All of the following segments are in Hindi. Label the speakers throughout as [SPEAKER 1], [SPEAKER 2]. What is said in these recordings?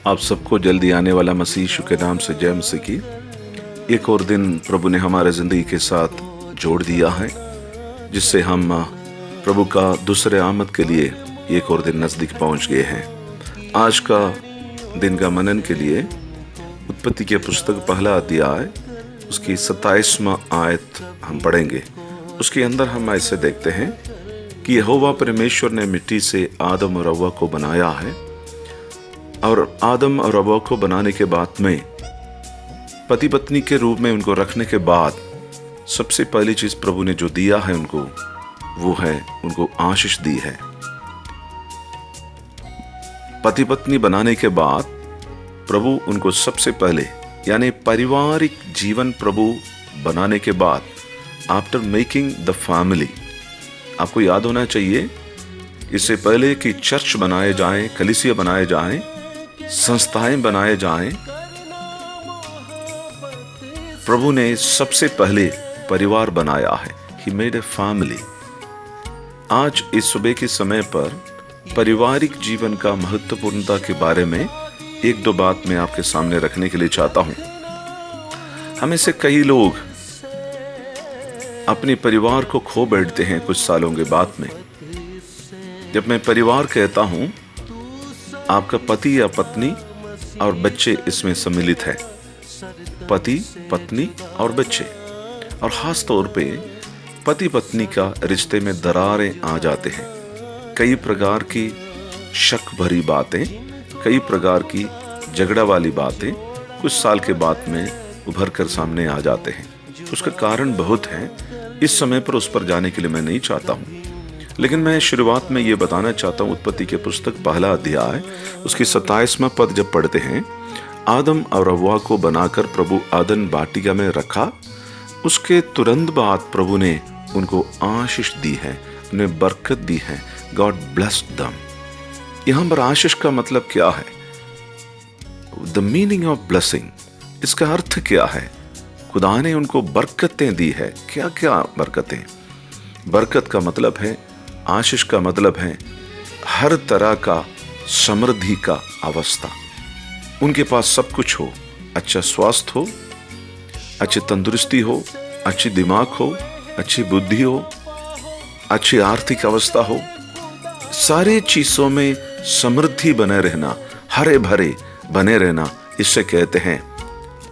[SPEAKER 1] आप सबको जल्दी आने वाला मसीह यीशु के नाम से जय मसीह की। एक और दिन प्रभु ने हमारे जिंदगी के साथ जोड़ दिया है, जिससे हम प्रभु का दूसरे आमद के लिए एक और दिन नजदीक पहुंच गए हैं। आज का दिन का मनन के लिए उत्पत्ति के पुस्तक पहला अध्याय उसकी 27वां आयत हम पढ़ेंगे। उसके अंदर हम ऐसे देखते हैं कि यहोवा परमेश्वर ने मिट्टी से आदम और हव्वा को बनाया है, और आदम और हव्वा को बनाने के बाद में पति पत्नी के रूप में उनको रखने के बाद सबसे पहली चीज प्रभु ने जो दिया है उनको, वो है उनको आशीष दी है। पति पत्नी बनाने के बाद प्रभु उनको सबसे पहले यानी पारिवारिक जीवन प्रभु बनाने के बाद, आफ्टर मेकिंग द फैमिली, आपको याद होना चाहिए इससे पहले कि चर्च बनाए जाएं, कलीसिया बनाए जाएं, संस्थाएं बनाए जाएं, प्रभु ने सबसे पहले परिवार बनाया है। He made a family। आज इस सुबह के समय पर पारिवारिक जीवन का महत्वपूर्णता के बारे में एक दो बात मैं आपके सामने रखने के लिए चाहता हूं। हमें से कई लोग अपने परिवार को खो बैठते हैं कुछ सालों के बाद में। जब मैं परिवार कहता हूं, आपका पति या पत्नी और बच्चे इसमें सम्मिलित है। पति, पत्नी और बच्चे। और खास तौर पे पति पत्नी का रिश्ते में दरारें आ जाते हैं। कई प्रकार की शक भरी बातें, कई प्रकार की झगड़ा वाली बातें कुछ साल के बाद में उभर कर सामने आ जाते हैं। उसका कारण बहुत है, इस समय पर उस पर जाने के लिए मैं नहीं चाहता हूं। लेकिन मैं शुरुआत में ये बताना चाहता हूं, उत्पत्ति के पुस्तक पहला अध्याय उसकी 27वां पद जब पढ़ते हैं, आदम और हव्वा को बनाकर प्रभु आदन वाटिका में रखा, उसके तुरंत बाद प्रभु ने उनको आशीष दी है, उन्हें बरकत दी है। God blessed them. यहां पर आशीष का मतलब क्या है? द मीनिंग ऑफ ब्लेसिंग, इसका अर्थ क्या है? खुदा ने उनको बरकतें दी है। क्या क्या बरकतें? बरकत का मतलब है, आशीष का मतलब है हर तरह का समृद्धि का अवस्था। उनके पास सब कुछ हो, अच्छा स्वास्थ्य हो, अच्छी तंदुरुस्ती हो, अच्छी दिमाग हो, अच्छी बुद्धि हो, अच्छी आर्थिक अवस्था हो, सारे चीजों में समृद्धि बने रहना, हरे भरे बने रहना, इससे कहते हैं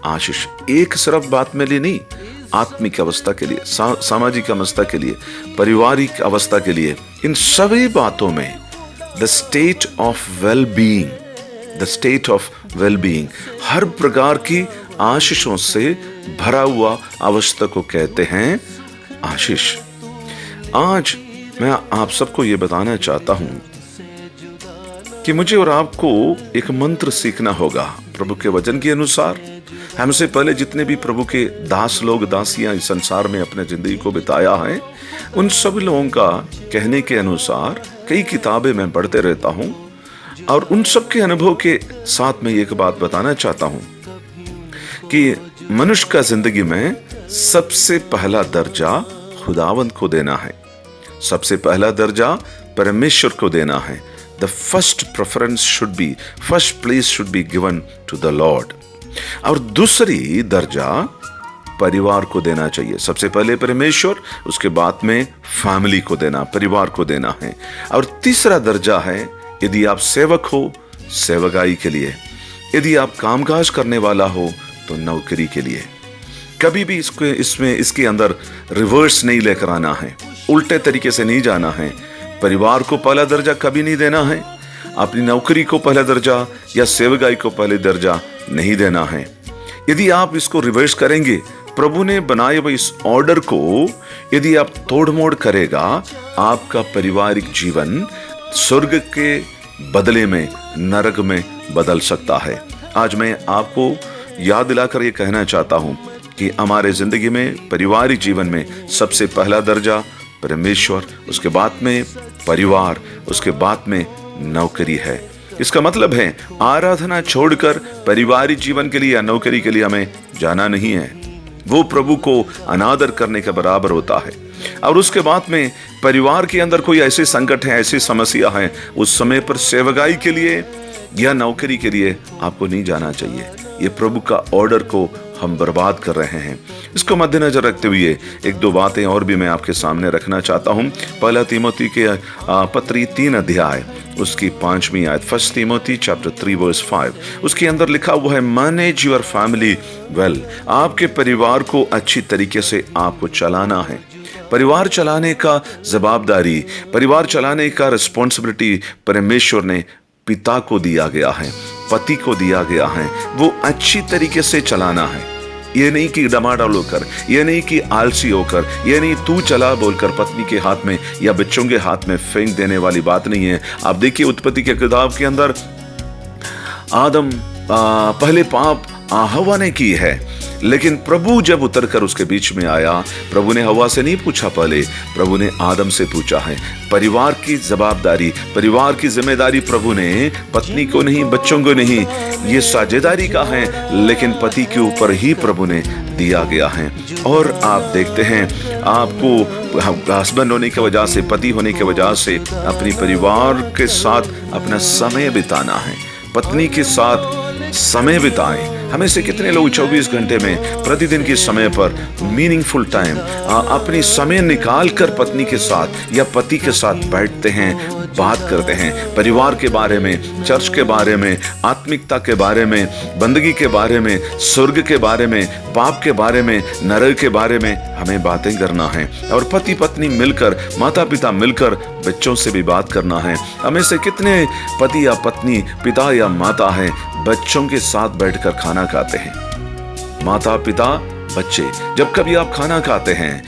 [SPEAKER 1] आशीष। एक सिर्फ बात में लिए नहीं, आत्मिक अवस्था के लिए, सामाजिक अवस्था के लिए, पारिवारिक अवस्था के लिए, इन सभी बातों में the state of well being, the state of well being, हर प्रकार की आशीषों से भरा हुआ अवस्था को कहते हैं आशीष। आज मैं आप सबको ये बताना चाहता हूं कि मुझे और आपको एक मंत्र सीखना होगा प्रभु के वचन के अनुसार। हमसे पहले जितने भी प्रभु के दास लोग, दासियां इस संसार में अपने जिंदगी को बिताया है, उन सभी लोगों का कहने के अनुसार कई किताबें मैं पढ़ते रहता हूं, और उन सब के अनुभव के साथ में एक बात बताना चाहता हूं कि मनुष्य का जिंदगी में सबसे पहला दर्जा खुदावंद को देना है। सबसे पहला दर्जा परमेश्वर को देना है। The first preference should be, first place should be given to the Lord। और दूसरी दर्जा परिवार को देना चाहिए। सबसे पहले परमेश्वर, उसके बाद में फैमिली को देना, परिवार को देना है। और तीसरा दर्जा है, यदि आप सेवक हो, सेवकाई के लिए। यदि आप कामकाज करने वाला हो तो नौकरी के लिए। कभी भी इसके अंदर रिवर्स नहीं लेकर आना है, उल्टे तरीके से नहीं जाना है। परिवार को पहला दर्जा कभी नहीं देना है, अपनी नौकरी को पहला दर्जा या सेवकाई को पहले दर्जा नहीं देना है। यदि आप इसको रिवर्स करेंगे, प्रभु ने बनाए हुए इस ऑर्डर को यदि आप तोड़ मोड़ करेगा, आपका पारिवारिक जीवन स्वर्ग के बदले में नरक में बदल सकता है। आज मैं आपको याद दिलाकर ये कहना चाहता हूं कि हमारे जिंदगी में, पारिवारिक जीवन में सबसे पहला दर्जा परमेश्वर, उसके बाद में परिवार, उसके बाद में नौकरी है। इसका मतलब है आराधना छोड़कर पारिवारिक जीवन के लिए या नौकरी के लिए हमें जाना नहीं है। वो प्रभु को अनादर करने के बराबर होता है। और उसके बाद में परिवार के अंदर कोई ऐसे संकट है, ऐसी समस्या है, उस समय पर सेवकाई के लिए या नौकरी के लिए आपको नहीं जाना चाहिए। ये प्रभु का ऑर्डर को हम बर्बाद कर रहे हैं। इसको मद्देनजर रखते हुए एक दो बातें और भी मैं आपके सामने रखना चाहता हूँ। पहला तीमोथी के पत्री 3 अध्याय उसकी 5वीं आयत, 1 Timothy chapter 3 verse 5, उसके अंदर लिखा हुआ है, मैनेज योर फैमिली वेल। आपके परिवार को अच्छी तरीके से आपको चलाना है। परिवार चलाने का जवाबदारी, परिवार चलाने का रिस्पॉन्सिबिलिटी परमेश्वर ने पिता को दिया गया है, पति को दिया गया है। वो अच्छी तरीके से चलाना है। ये नहीं कि डमाडोल होकर, ये नहीं कि आलसी होकर, ये नहीं तू चला बोलकर पत्नी के हाथ में या बच्चों के हाथ में फेंक देने वाली बात नहीं है। आप देखिए उत्पत्ति के किताब के अंदर आदम पहले पाप हवा ने की है, लेकिन प्रभु जब उतरकर उसके बीच में आया, प्रभु ने हवा से नहीं पूछा, पहले प्रभु ने आदम से पूछा है। परिवार की जवाबदारी, परिवार की जिम्मेदारी प्रभु ने पत्नी को नहीं, बच्चों को नहीं, ये साझेदारी का है, लेकिन पति के ऊपर ही प्रभु ने दिया गया है। और आप देखते हैं, आपको हस्बैंड होने की वजह से, पति होने की वजह से अपनी परिवार के साथ अपना समय बिताना है। पत्नी के साथ समय बिताएं। हमें से कितने लोग 24 घंटे में प्रतिदिन के समय पर मीनिंगफुल टाइम अपनी समय निकाल कर पत्नी के साथ या पति के साथ बैठते हैं, बात करते हैं, परिवार के बारे में, चर्च के बारे में, आत्मिकता के बारे में, बंदगी के बारे में, स्वर्ग के बारे में, पाप के बारे में, नरक के बारे में हमें बातें करना है। और पति पत्नी मिलकर, माता पिता मिलकर बच्चों से भी बात करना है। हमें से कितने पति या पत्नी, पिता या माता है, बच्चों के साथ बैठकर खाना खाते हैं। माता पिता बच्चे, जब कभी आप खाना खाते हैं,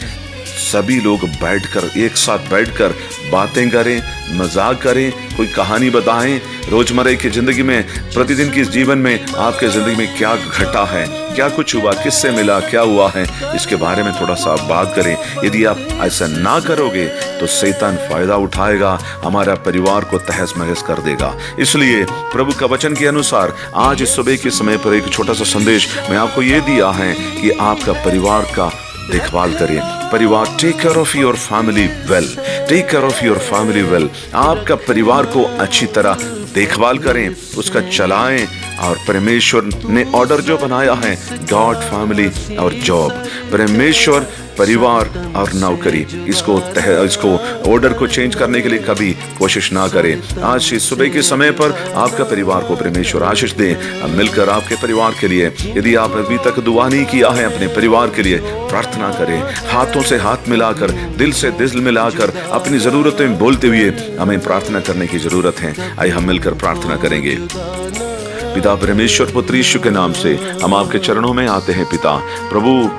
[SPEAKER 1] सभी लोग बैठकर, एक साथ बैठकर बातें करें, मजाक करें, कोई कहानी बताएं। रोजमर्रा की जिंदगी में, प्रतिदिन के जीवन में आपके जिंदगी में क्या घटा है, क्या कुछ हुआ, किससे मिला, क्या हुआ है, इसके बारे में थोड़ा सा बात करें। यदि आप ऐसा ना करोगे तो शैतान फायदा उठाएगा, हमारा परिवार को तहस महस कर देगा। इसलिए प्रभु का वचन के अनुसार आज इस सुबह के समय पर एक छोटा सा संदेश मैं आपको ये दिया है कि आपका परिवार का देखभाल करें। परिवार, take care of your family well, take care of your family well. आपका परिवार को अच्छी तरह देखभाल करें, उसका चलाएं। और परमेश्वर ने ऑर्डर जो बनाया है, गॉड, फैमिली और जॉब, परमेश्वर, परिवार और नौकरी, इसको ऑर्डर को चेंज करने के लिए कभी कोशिश ना करें। आज इस सुबह के समय पर आपका परिवार को परमेश्वर आशीष दे। अब मिलकर आपके परिवार के लिए, यदि आप अभी तक दुआ नहीं किया है अपने परिवार के लिए, प्रार्थना करें। हाथों से हाथ मिलाकर, दिल से दिल मिलाकर, अपनी जरूरतें बोलते हुए हमें प्रार्थना करने की जरूरत है। आइए हम मिलकर प्रार्थना करेंगे। पिता परमेश्वर, पुत्र यीशु के नाम से हम आपके चरणों में आते हैं। पिता प्रभु,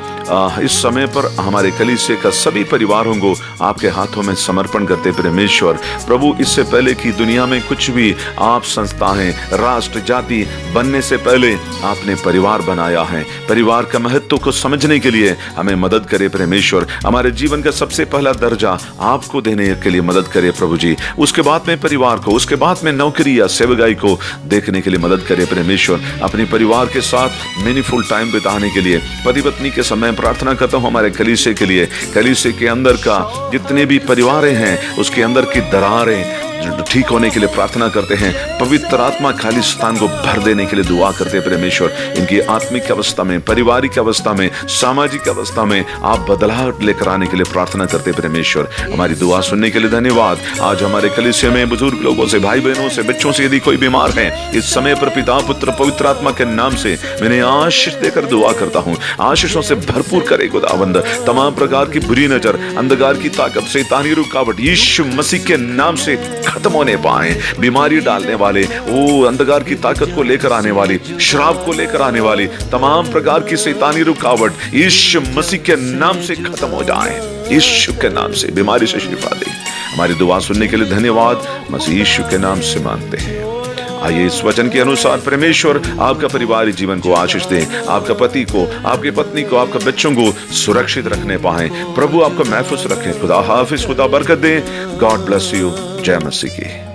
[SPEAKER 1] इस समय पर हमारे कलीसिया का सभी परिवारों को आपके हाथों में समर्पण करते परमेश्वर। प्रभु, इससे पहले कि दुनिया में कुछ भी आप संस्थाएं, राष्ट्र, जाति बनने से पहले आपने परिवार बनाया है। परिवार का महत्व को समझने के लिए हमें मदद करे परमेश्वर। हमारे जीवन का सबसे पहला दर्जा आपको देने के लिए मदद करे प्रभु जी। उसके बाद में परिवार को, उसके बाद में नौकरी या सेवकाई को देखने के लिए मदद करे परमेश्वर। अपने परिवार के साथ मीनिंगफुल टाइम बिताने के लिए पति पत्नी के समय प्रार्थना करता हूँ हमारे कलीसिया के लिए। कलीसिया के अंदर का जितने भी परिवार हैं, उसके अंदर की दरारें ठीक होने के लिए प्रार्थना करते हैं। पवित्र आत्मा खाली स्थान को भर देने के लिए दुआ करते हैं परमेश्वर। इनकी आत्मिक अवस्था में, पारिवारिक अवस्था में, सामाजिक अवस्था में आप बदलाव लेकर आने के लिए प्रार्थना करते हैं परमेश्वर। हमारी दुआ सुनने के लिए धन्यवाद। आज हमारे कलीसिया में बुजुर्ग लोगों से, भाई बहनों से, बच्चों से यदि कोई बीमार है, इस समय पर पिता, पुत्र, पवित्र आत्मा के नाम से मैंने आशीष देकर दुआ करता हूँ। आशीषों से भरपूर करे खुदावंद। तमाम प्रकार की बुरी नजर, अंधकार की ताकत, शैतानी रुकावट यीशु मसीह के नाम से खत्म होने पाए। बीमारी डालने वाले, वो अंधकार की ताकत को लेकर आने वाली, श्राप को लेकर आने वाली तमाम प्रकार की शैतानी रुकावट यीशु मसीह के नाम से खत्म हो जाए। यीशु के नाम से बीमारी से शिफा दे। हमारी दुआ सुनने के लिए धन्यवाद। मसीह यीशु के नाम से मांगते हैं। आइए इस वचन के अनुसार परमेश्वर आपका परिवारिक जीवन को आशीष दे। आपका पति को, आपकी पत्नी को, आपके बच्चों को सुरक्षित रखने पाए। प्रभु आपको महफूज रखें। खुदा हाफिज, खुदा बरकत दे। God bless you. जय मसीह की।